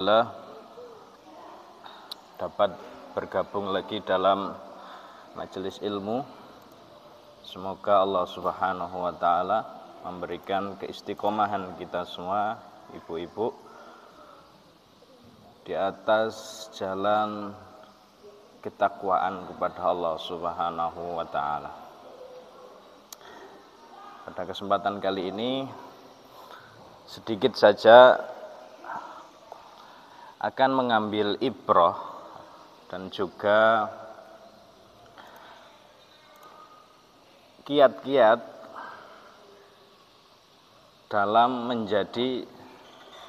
Alhamdulillah dapat bergabung lagi dalam majelis ilmu. Semoga Allah Subhanahu wa taala memberikan keistiqomahan kita semua, ibu-ibu, di atas jalan ketakwaan kepada Allah Subhanahu wa taala. Pada kesempatan kali ini sedikit saja akan mengambil ibrah dan juga kiat-kiat dalam menjadi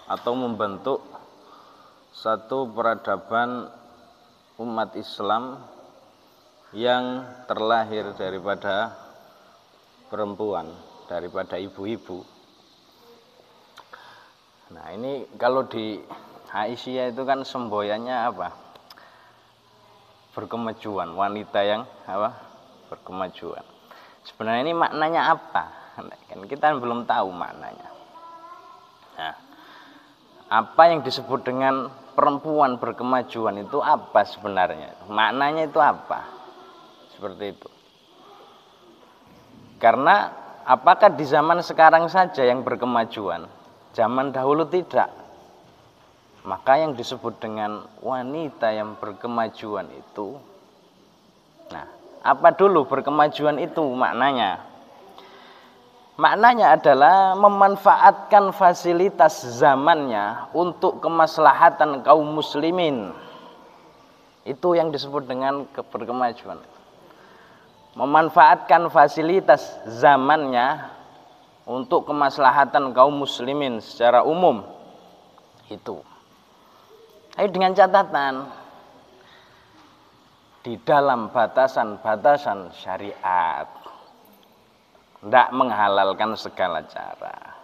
atau membentuk satu peradaban umat Islam yang terlahir daripada perempuan, daripada ibu-ibu. Nah, ini kalau di Aisyah itu kan semboyannya apa? Berkemajuan, wanita yang apa? Berkemajuan. Sebenarnya ini maknanya apa? Kan kita belum tahu maknanya. Nah, apa yang disebut dengan perempuan berkemajuan itu apa sebenarnya? Maknanya itu apa? Seperti itu. Karena apakah di zaman sekarang saja yang berkemajuan? Zaman dahulu tidak. Maka yang disebut dengan wanita yang berkemajuan itu, nah, apa dulu berkemajuan itu maknanya? Maknanya adalah memanfaatkan fasilitas zamannya untuk kemaslahatan kaum muslimin. Itu yang disebut dengan berkemajuan. Memanfaatkan fasilitas zamannya untuk kemaslahatan kaum muslimin secara umum. Itu. Tapi dengan catatan di dalam batasan-batasan syariat, tidak menghalalkan segala cara.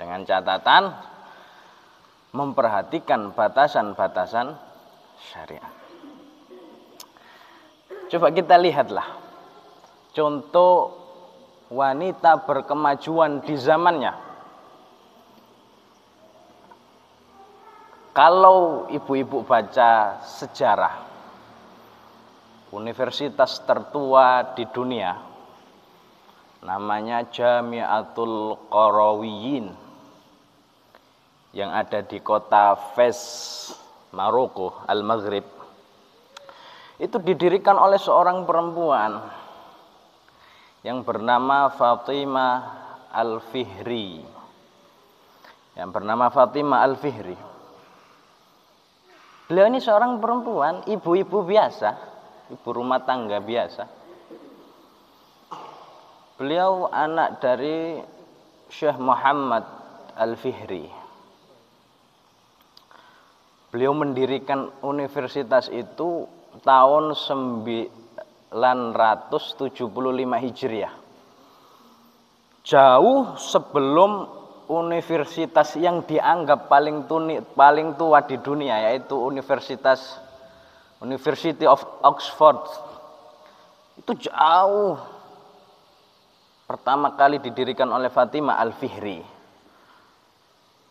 Dengan catatan memperhatikan batasan-batasan syariat. Coba kita lihatlah contoh wanita berkemajuan di zamannya. Kalau ibu-ibu baca sejarah universitas tertua di dunia, namanya Jami'atul Qarawiyyin, yang ada di kota Fes, Maroko, Al-Maghrib, itu didirikan oleh seorang perempuan yang bernama Fatimah Al-Fihri. Beliau ini seorang perempuan, ibu-ibu biasa, ibu rumah tangga biasa. Beliau anak dari Syekh Muhammad Al-Fihri. Beliau mendirikan universitas itu tahun 975 Hijriah. Jauh sebelum universitas yang dianggap paling tua di dunia, yaitu University of Oxford. Itu jauh pertama kali didirikan oleh Fatimah Al-Fihri.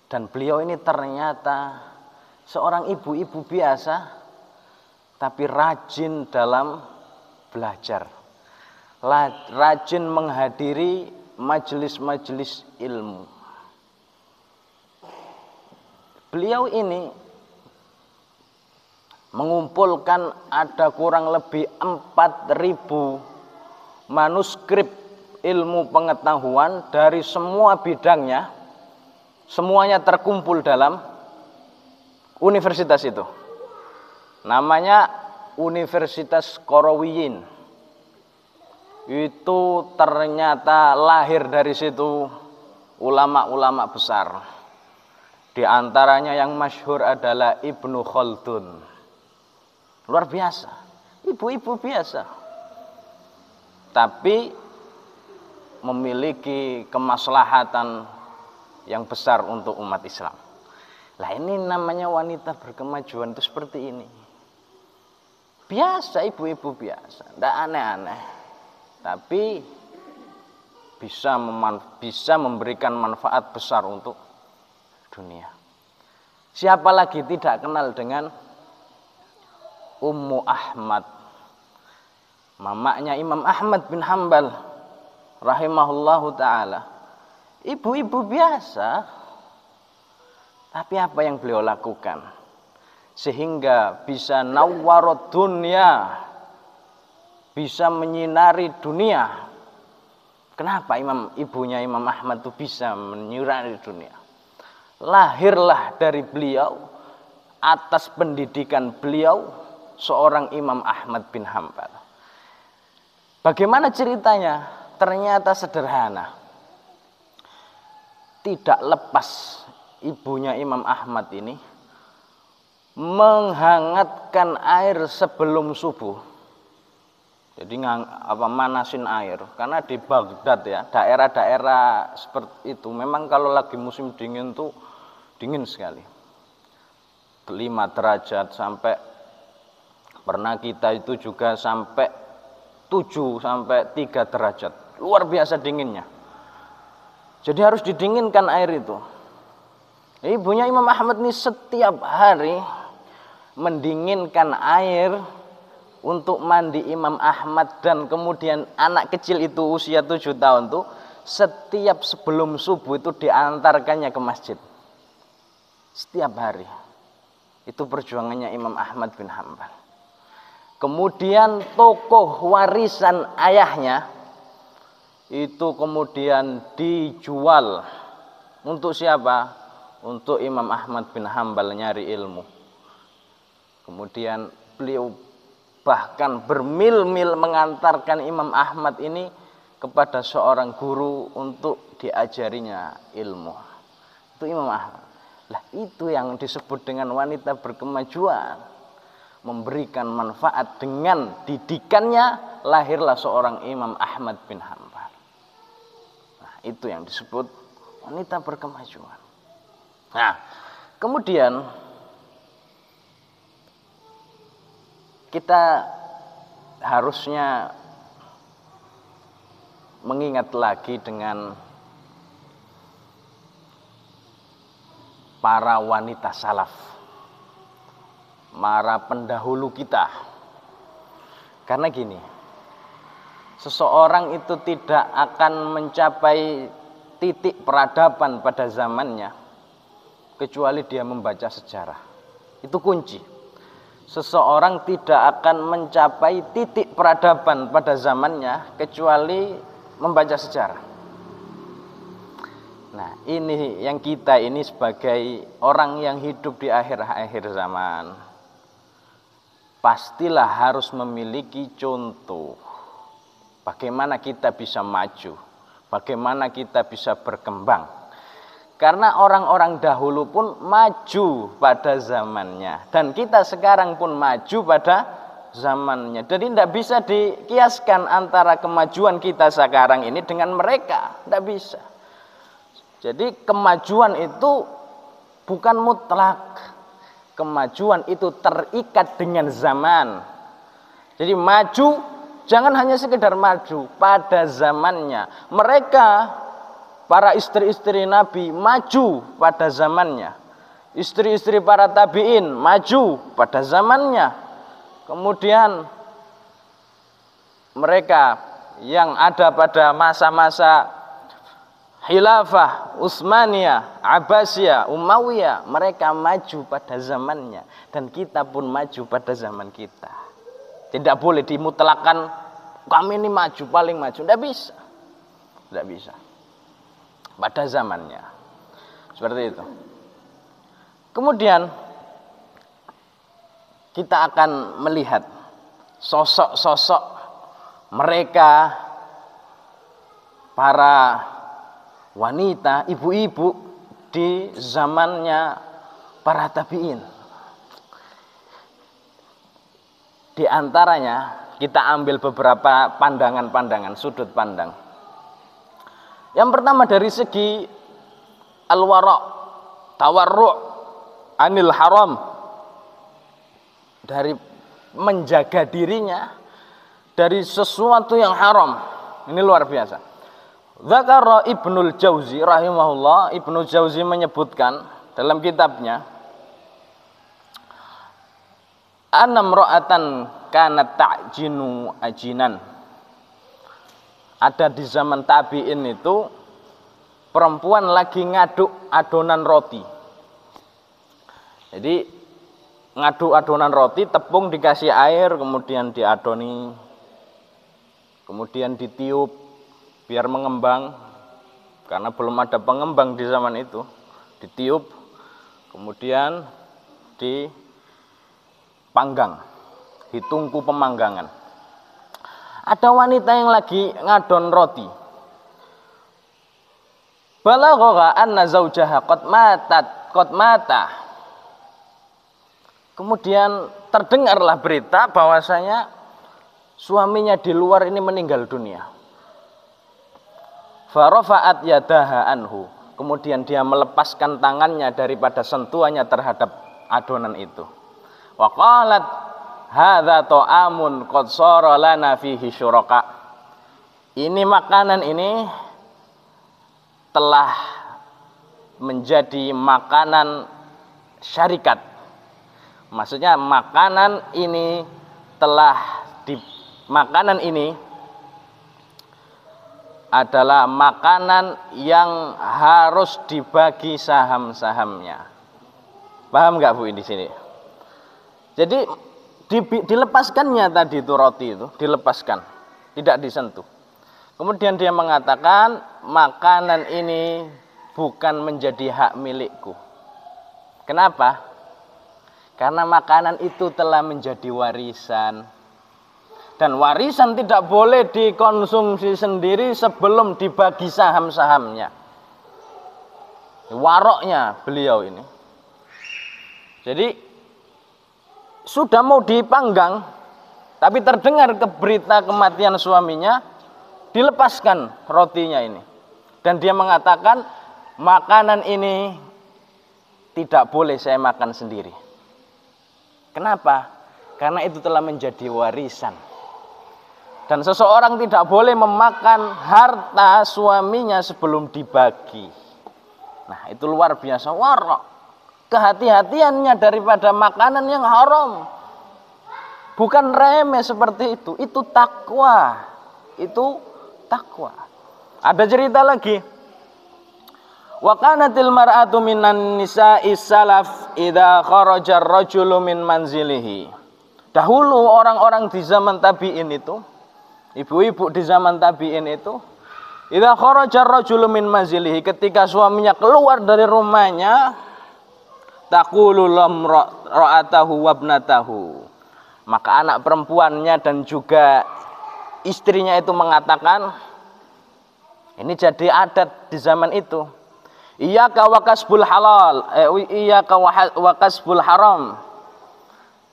Dan beliau ini ternyata seorang ibu-ibu biasa, tapi rajin dalam belajar, rajin menghadiri majelis-majelis ilmu. Beliau ini mengumpulkan ada kurang lebih 4.000 manuskrip ilmu pengetahuan dari semua bidangnya. Semuanya terkumpul dalam universitas itu. Namanya Universitas Qarawiyyin. Itu ternyata lahir dari situ ulama-ulama besar. Di antaranya yang masyhur adalah Ibnu Khaldun. Luar biasa, ibu-ibu biasa, tapi memiliki kemaslahatan yang besar untuk umat Islam. Lah, ini namanya wanita berkemajuan itu seperti ini. Biasa, ibu-ibu biasa, tidak aneh-aneh, tapi bisa memberikan manfaat besar untuk dunia. Siapa lagi tidak kenal dengan Ummu Ahmad, mamanya Imam Ahmad bin Hambal rahimahullahu ta'ala. Ibu-ibu biasa, tapi apa yang beliau lakukan sehingga bisa nawwarud dunya, bisa menyinari dunia. Kenapa ibunya Imam Ahmad itu bisa menyinari dunia? Lahirlah dari beliau, atas pendidikan beliau, seorang Imam Ahmad bin Hambal. Bagaimana ceritanya? Ternyata sederhana. Tidak lepas ibunya Imam Ahmad ini menghangatkan air sebelum subuh. Jadi manasin air. Karena di Baghdad ya, daerah-daerah seperti itu memang kalau lagi musim dingin tuh dingin sekali. 5 derajat sampai pernah kita itu juga sampai 7 sampai 3 derajat. Luar biasa dinginnya. Jadi harus didinginkan air itu. Ibunya Imam Ahmad ini setiap hari mendinginkan air untuk mandi Imam Ahmad, dan kemudian anak kecil itu usia 7 tahun tuh setiap sebelum subuh itu diantarkannya ke masjid. Setiap hari. Itu perjuangannya Imam Ahmad bin Hambal. Kemudian tokoh warisan ayahnya itu kemudian dijual. Untuk siapa? Untuk Imam Ahmad bin Hambal nyari ilmu. Kemudian beliau bahkan bermil-mil mengantarkan Imam Ahmad ini kepada seorang guru untuk diajarinya ilmu. Itu Imam Ahmad. Lah itu yang disebut dengan wanita berkemajuan. Memberikan manfaat dengan didikannya, lahirlah seorang Imam Ahmad bin Hambal. Nah, itu yang disebut wanita berkemajuan. Nah, kemudian kita harusnya mengingat lagi dengan para wanita salaf, para pendahulu kita. Karena gini, seseorang itu tidak akan mencapai titik peradaban pada zamannya kecuali dia membaca sejarah. Itu kunci. Seseorang tidak akan mencapai titik peradaban pada zamannya kecuali membaca sejarah. Nah, ini yang kita ini sebagai orang yang hidup di akhir-akhir zaman, pastilah harus memiliki contoh bagaimana kita bisa maju, bagaimana kita bisa berkembang. Karena orang-orang dahulu pun maju pada zamannya, dan kita sekarang pun maju pada zamannya. Jadi tidak bisa dikiaskan antara kemajuan kita sekarang ini dengan mereka, tidak bisa. Jadi kemajuan itu bukan mutlak. Kemajuan itu terikat dengan zaman. Jadi maju jangan hanya sekedar maju pada zamannya. Mereka para istri-istri Nabi maju pada zamannya. Istri-istri para tabi'in maju pada zamannya. Kemudian mereka yang ada pada masa-masa Khilafah, Utsmaniyah, Abbasiyah, Umayyah, mereka maju pada zamannya, dan kita pun maju pada zaman kita. Tidak boleh dimutlakan kami ini maju, paling maju, tidak bisa. Tidak bisa. Pada zamannya. Seperti itu. Kemudian kita akan melihat sosok-sosok mereka, para wanita, ibu-ibu di zamannya para tabi'in. Di antaranya kita ambil beberapa pandangan-pandangan, sudut pandang. Yang pertama dari segi al-wara', tawarru' anil haram, dari menjaga dirinya dari sesuatu yang haram. Ini luar biasa. Dzakara Ibnul Jauzi rahimahullah, Ibnu Jauzi menyebutkan dalam kitabnya Anam ro'atan kanat ta'jinu ajinan. Ada di zaman tabi'in itu perempuan lagi ngaduk adonan roti. Jadi ngaduk adonan roti, tepung dikasih air, kemudian diadoni, kemudian ditiup biar mengembang, karena belum ada pengembang di zaman itu. Ditiup, kemudian dipanggang, ditungku pemanggangan. Ada wanita yang lagi ngadon roti. Balagha anna zaujaha qad mata. Kemudian terdengarlah berita bahwasanya suaminya di luar ini meninggal dunia. Farafa'at yadaha anhu. Kemudian dia melepaskan tangannya daripada sentuhannya terhadap adonan itu. Wa qalat hadza ta'amun qad sara lana fihi syuraka. Ini makanan ini telah menjadi makanan syarikat. Maksudnya makanan ini adalah makanan yang harus dibagi saham-sahamnya. Paham nggak Bu di sini? Jadi dilepaskannya tadi itu roti itu, dilepaskan, tidak disentuh. Kemudian dia mengatakan makanan ini bukan menjadi hak milikku. Kenapa? Karena makanan itu telah menjadi warisan. Dan warisan tidak boleh dikonsumsi sendiri sebelum dibagi saham-sahamnya. Waroknya beliau ini. Jadi sudah mau dipanggang, tapi terdengar berita kematian suaminya, dilepaskan rotinya ini. Dan dia mengatakan makanan ini tidak boleh saya makan sendiri. Kenapa? Karena itu telah menjadi warisan. Dan seseorang tidak boleh memakan harta suaminya sebelum dibagi. Nah, itu luar biasa warok. Kehati-hatiannya daripada makanan yang haram. Bukan remeh seperti itu. Itu takwa. Itu takwa. Ada cerita lagi. Wa kanatil mar'atu minan nisa'is salaf idza kharaja ar-rajulu min manzilihi. Dahulu orang-orang di zaman tabi'in itu, ibu-ibu di zaman tabi'in itu, idza kharaja ar-rajulu min manzilihi, ketika suaminya keluar dari rumahnya, taqulu lam ra'atahu wabnatahu. Maka anak perempuannya dan juga istrinya itu mengatakan, ini jadi adat di zaman itu. Iyyaka wa kasbul halal, iyyaka wa kasbul haram.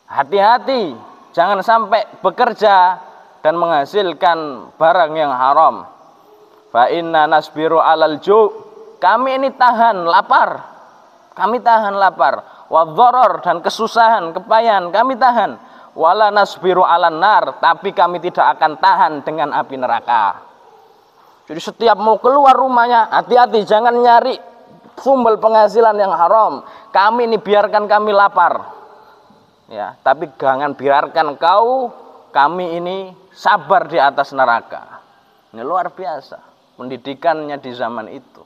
Hati-hati, jangan sampai bekerja dan menghasilkan barang yang haram. Fa inna nasbiru alal ju'. Kami ini tahan lapar. Kami tahan lapar. Wa dharar, dan kesusahan, kepayahan kami tahan. Wala nasbiru alan nar, tapi kami tidak akan tahan dengan api neraka. Jadi setiap mau keluar rumahnya, hati-hati, jangan nyari sumber penghasilan yang haram. Kami ini biarkan kami lapar, ya, tapi jangan biarkan kami ini sabar di atas neraka. Ini luar biasa pendidikannya di zaman itu.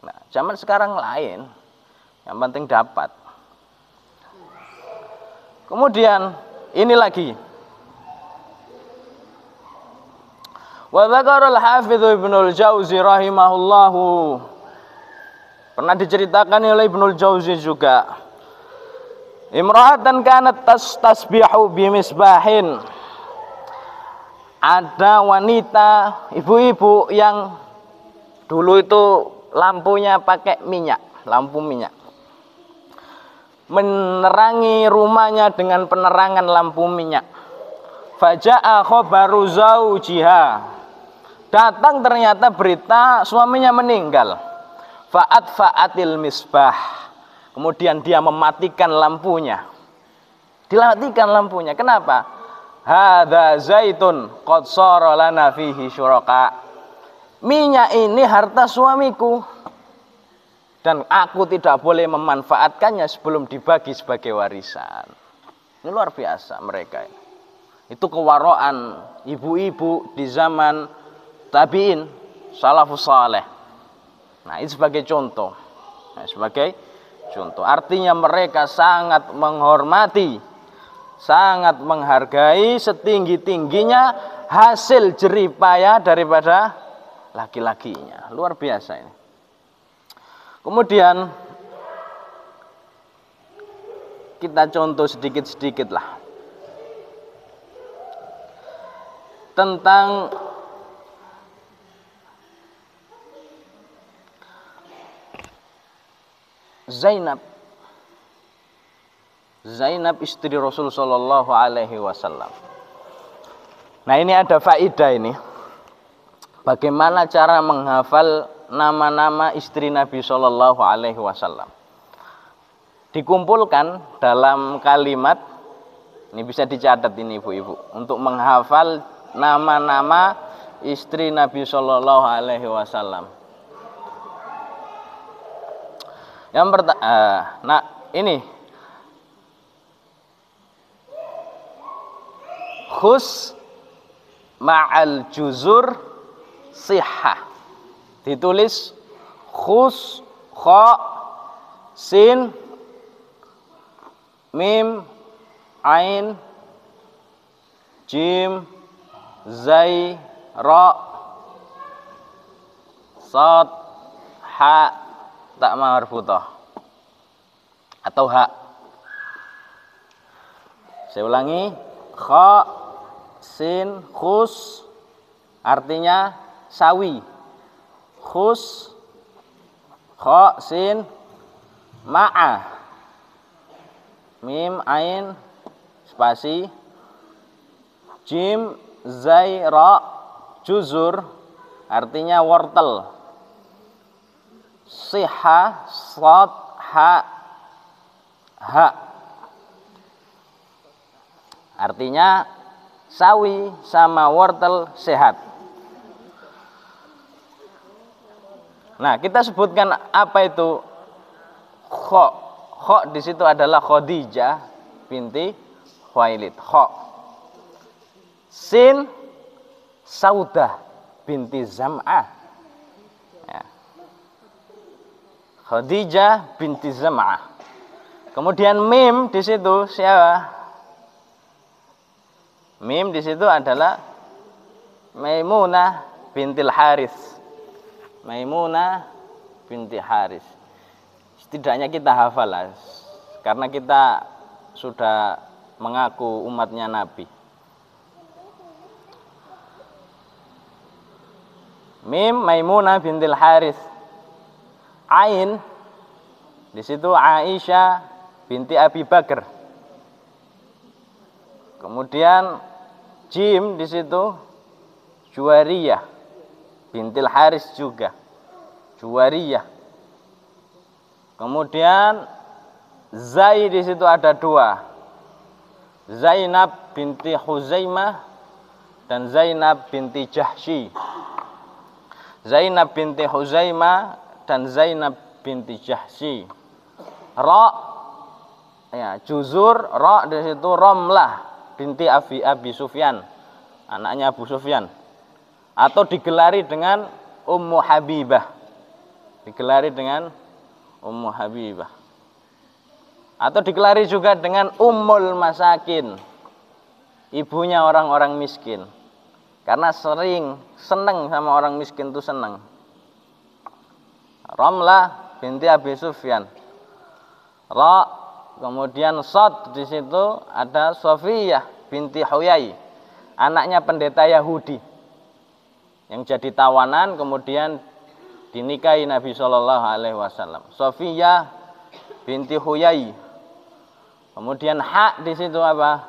Nah, zaman sekarang lain, yang penting dapat. Kemudian ini lagi. Wa dzakara al-Hafidz Ibnul Jauzi rahimahullahu. Pernah diceritakan oleh Ibnul Jauzi juga. Imra'atan kanat tasbihu bimisbahin. Ada wanita, ibu-ibu yang dulu itu lampunya pakai minyak, lampu minyak. Menerangi rumahnya dengan penerangan lampu minyak. Faja'a khabaru zaujiha. Datang ternyata berita suaminya meninggal. Fa'atil misbah. Kemudian dia mematikan lampunya. Dimatikan lampunya. Kenapa? Hadza zaitun qad sara lana fihi syuraka. Minyak ini harta suamiku. Dan aku tidak boleh memanfaatkannya sebelum dibagi sebagai warisan. Ini luar biasa mereka ini. Itu kewaraan ibu-ibu di zaman tabi'in, salafus saleh. Nah, itu sebagai contoh. Nah, sebagai contoh. Artinya mereka sangat menghormati, sangat menghargai setinggi-tingginya hasil jeripaya daripada laki-lakinya. Luar biasa ini. Kemudian kita contoh sedikit-sedikit lah tentang Zainab istri Rasul sallallahu alaihi wasallam. Nah, ini ada faedah ini. Bagaimana cara menghafal nama-nama istri Nabi sallallahu alaihi wasallam? Dikumpulkan dalam kalimat, ini bisa dicatat ini ibu-ibu, untuk menghafal nama-nama istri Nabi sallallahu alaihi wasallam. Yang pertama, nah ini khus ma'al juzur sihah, ditulis khus kha sin mim ain jim zai ra sad ha tak marfutah atau ha. Saya ulangi, kha sin khus artinya sawi, khus kha sin ma'a mim ain spasi jim zai ra juzur artinya wortel, siha sad ha ha artinya sawi sama wortel sehat. Nah, kita sebutkan apa itu kha. Kha di situ adalah Khadijah binti Khuwailid. Kha. Sin Saudah binti Zam'ah. Ya. Khadijah binti Zam'ah. Kemudian mim di situ siapa? Mim di situ adalah Maimunah bintil Haris. Maimunah binti Haris. Setidaknya kita hafal lah, karena kita sudah mengaku umatnya Nabi. Mim Maimunah bintil Haris. Ain di situ Aisyah binti Abi Bakar. Kemudian jim di situ Juwariyah bintil Haris juga. Juwariyah. Kemudian zai di situ ada dua. Zainab binti Huzaimah dan Zainab binti Jahsy. Zainab binti Huzaimah dan Zainab binti Jahsy. Ra ya, juzur ra di situ Ramlah binti Abi Sufyan, anaknya Abu Sufyan, atau digelari dengan Ummu Habibah, digelari dengan Ummu Habibah, atau digelari juga dengan Ummul Masakin, ibunya orang-orang miskin, karena sering seneng sama orang miskin itu seneng. Ramlah binti Abi Sufyan. Ra, kemudian sad di situ ada Sofiyah binti Huyai, anaknya pendeta Yahudi yang jadi tawanan kemudian dinikahi Nabi Shallallahu Alaihi Wasallam. Sofiyah binti Huyai. Kemudian ha di situ apa?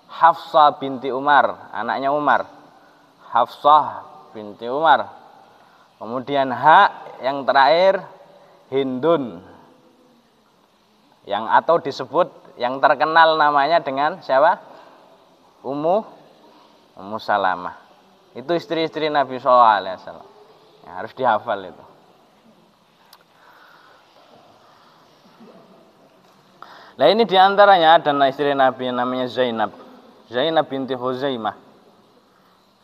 Hafsah binti Umar, anaknya Umar. Hafsah binti Umar. Kemudian ha yang terakhir Hindun, yang atau disebut yang terkenal namanya dengan siapa? Ummu Salamah. Itu istri-istri Nabi Shallallahu Alaihi Wasallam. Ya, harus dihafal itu. Nah ini diantaranya ada istri Nabi yang namanya Zainab. Zainab binti Huzaimah.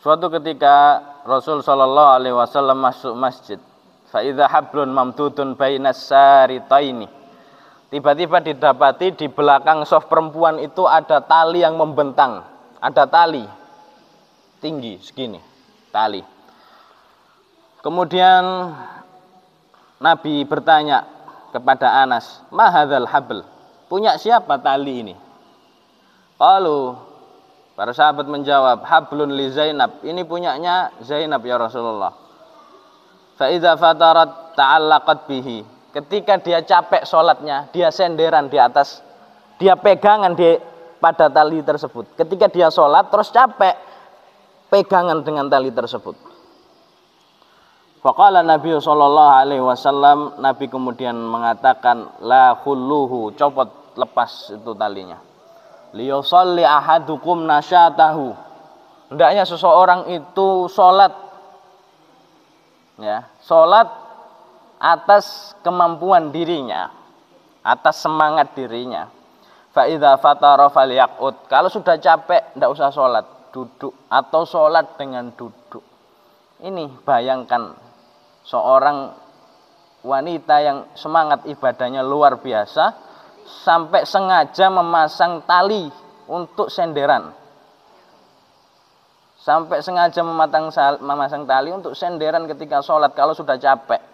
Suatu ketika Rasul Shallallahu Alaihi Wasallam masuk masjid. Fa'idha hablun mamdudun bainas saritaini. Tiba-tiba didapati di belakang soft perempuan itu ada tali yang membentang. Ada tali tinggi segini, tali. Kemudian Nabi bertanya kepada Anas, "Ma hadzal habl?" Punya siapa tali ini? Qalu, para sahabat menjawab, "Hablun li Zainab." Ini punyanya Zainab ya Rasulullah. Fa idza fatarat ta'allaqat bihi. Ketika dia capek sholatnya, dia senderan di atas, dia pegangan pada tali tersebut. Ketika dia sholat terus capek, pegangan dengan tali tersebut. Faqala Nabi sallallahu alaihi wasallam, Nabi kemudian mengatakan, la khulluhu, copot, lepas itu talinya. Liyusalli ahadukum nasyatahu. Hendaknya seseorang itu sholat, ya, sholat atas kemampuan dirinya, atas semangat dirinya. Fa idza fatara falyaqut. Kalau sudah capek tidak usah sholat, duduk atau sholat dengan duduk. Ini bayangkan seorang wanita yang semangat ibadahnya luar biasa sampai sengaja memasang tali untuk senderan. Sampai sengaja memasang tali untuk senderan ketika sholat kalau sudah capek.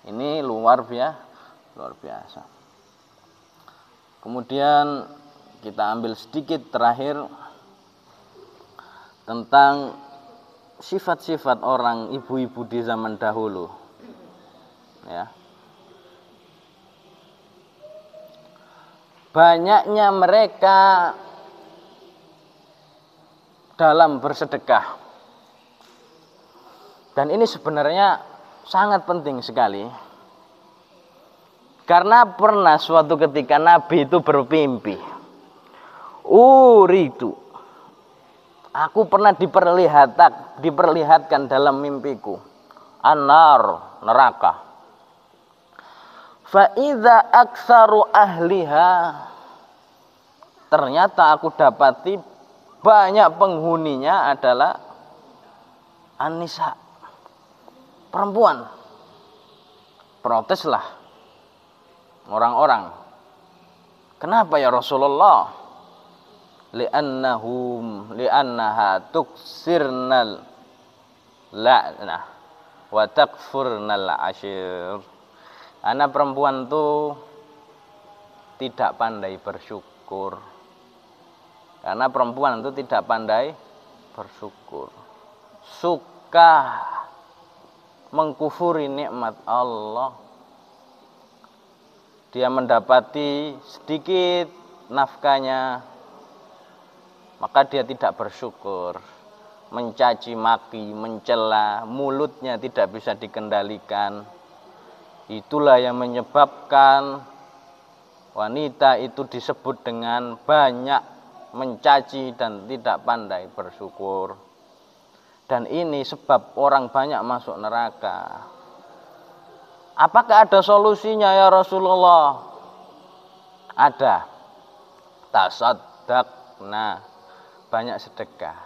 Ini luar biasa. Kemudian kita ambil sedikit terakhir tentang sifat-sifat orang ibu-ibu di zaman dahulu. Ya. Banyaknya mereka dalam bersedekah. Dan ini sebenarnya sangat penting sekali. Karena pernah suatu ketika Nabi itu bermimpi. Uridu. Aku pernah diperlihatkan dalam mimpiku. An-nar, neraka. Fa idza aktsaru ahliha. Ternyata aku dapati banyak penghuninya adalah an-nisa, perempuan. Proteslah orang-orang. Kenapa ya Rasulullah? Li'annaha tuksirnal la'nah wa takfurnal ashir. Anak perempuan itu tidak pandai bersyukur. Karena perempuan itu tidak pandai bersyukur. Suka mengkufuri nikmat Allah. Dia mendapati sedikit nafkahnya, maka dia tidak bersyukur, mencaci maki, mencela, mulutnya tidak bisa dikendalikan. Itulah yang menyebabkan wanita itu disebut dengan banyak mencaci dan tidak pandai bersyukur. Dan ini sebab orang banyak masuk neraka. Apakah ada solusinya ya Rasulullah? Ada. Tasaddaqna. Banyak sedekah.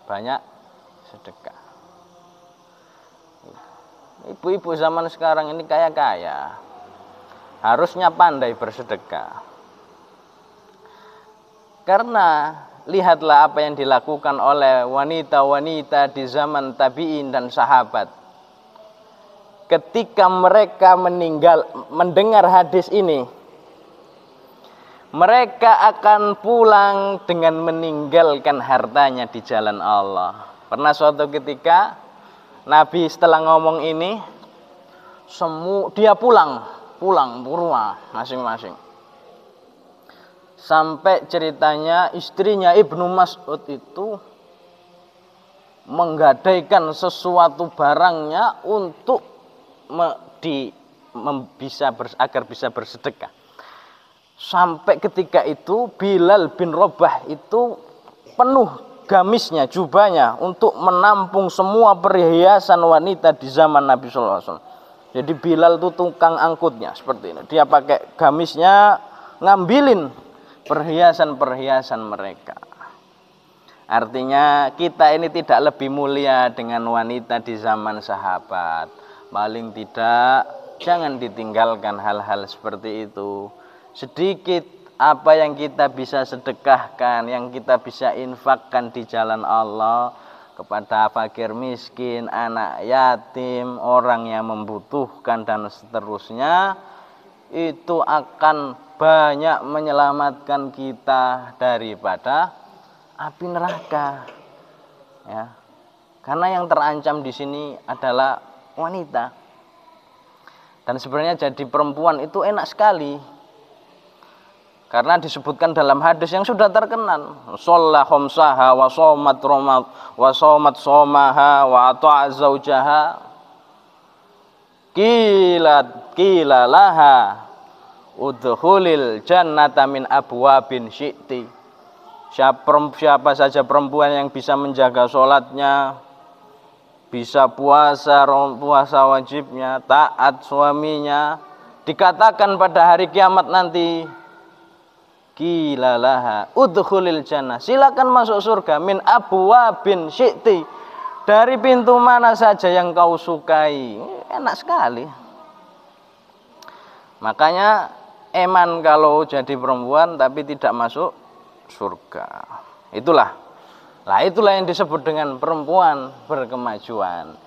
Banyak sedekah. Ibu-ibu zaman sekarang ini kaya-kaya. Harusnya pandai bersedekah. Karena lihatlah apa yang dilakukan oleh wanita-wanita di zaman tabi'in dan sahabat. Ketika mereka mendengar hadis ini, mereka akan pulang dengan meninggalkan hartanya di jalan Allah. Pernah suatu ketika Nabi setelah ngomong ini, dia pulang purwa masing-masing. Sampai ceritanya istrinya Ibnu Mas'ud itu menggadaikan sesuatu barangnya untuk agar bisa bersedekah. Sampai ketika itu Bilal bin Rabah itu penuh gamisnya, jubahnya untuk menampung semua perhiasan wanita di zaman Nabi SAW. Jadi Bilal itu tukang angkutnya seperti ini. Dia pakai gamisnya ngambilin perhiasan-perhiasan mereka. Artinya kita ini tidak lebih mulia dengan wanita di zaman sahabat. Paling tidak jangan ditinggalkan hal-hal seperti itu. Sedikit apa yang kita bisa sedekahkan, yang kita bisa infakkan di jalan Allah kepada fakir miskin, anak yatim, orang yang membutuhkan dan seterusnya, itu akan banyak menyelamatkan kita daripada api neraka. Ya. Karena yang terancam di sini adalah wanita. Dan sebenarnya jadi perempuan itu enak sekali. Karena disebutkan dalam hadis yang sudah terkenal, shalla khamsaha wa shamat ramat wa shamat shamaha wa ata'a zaujaha. Qila laha udkhulil jannata min abwabin syi'ti. Siapa saja perempuan yang bisa menjaga sholatnya, bisa puasa wajibnya, taat suaminya, dikatakan pada hari kiamat nanti, qila laha udkhulil jannah, silakan masuk surga, min abwabin syi'ti, dari pintu mana saja yang kau sukai. Enak sekali. Makanya eman kalau jadi perempuan tapi tidak masuk surga. Itulah yang disebut dengan perempuan berkemajuan,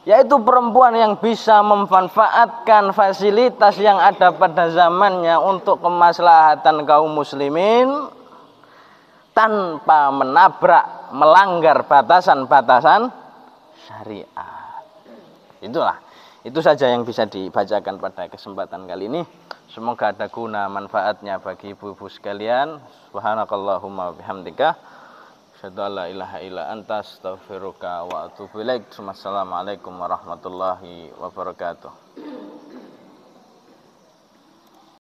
yaitu perempuan yang bisa memanfaatkan fasilitas yang ada pada zamannya untuk kemaslahatan kaum muslimin tanpa melanggar batasan-batasan syariat. Itu saja yang bisa dibacakan pada kesempatan kali ini. Semoga ada guna manfaatnya bagi ibu-ibu sekalian. Subhanakallahumma bihamdika asyhadu an la ilaha illa anta astaghfiruka wa atubu ilaik. Wassalamualaikum warahmatullahi wabarakatuh.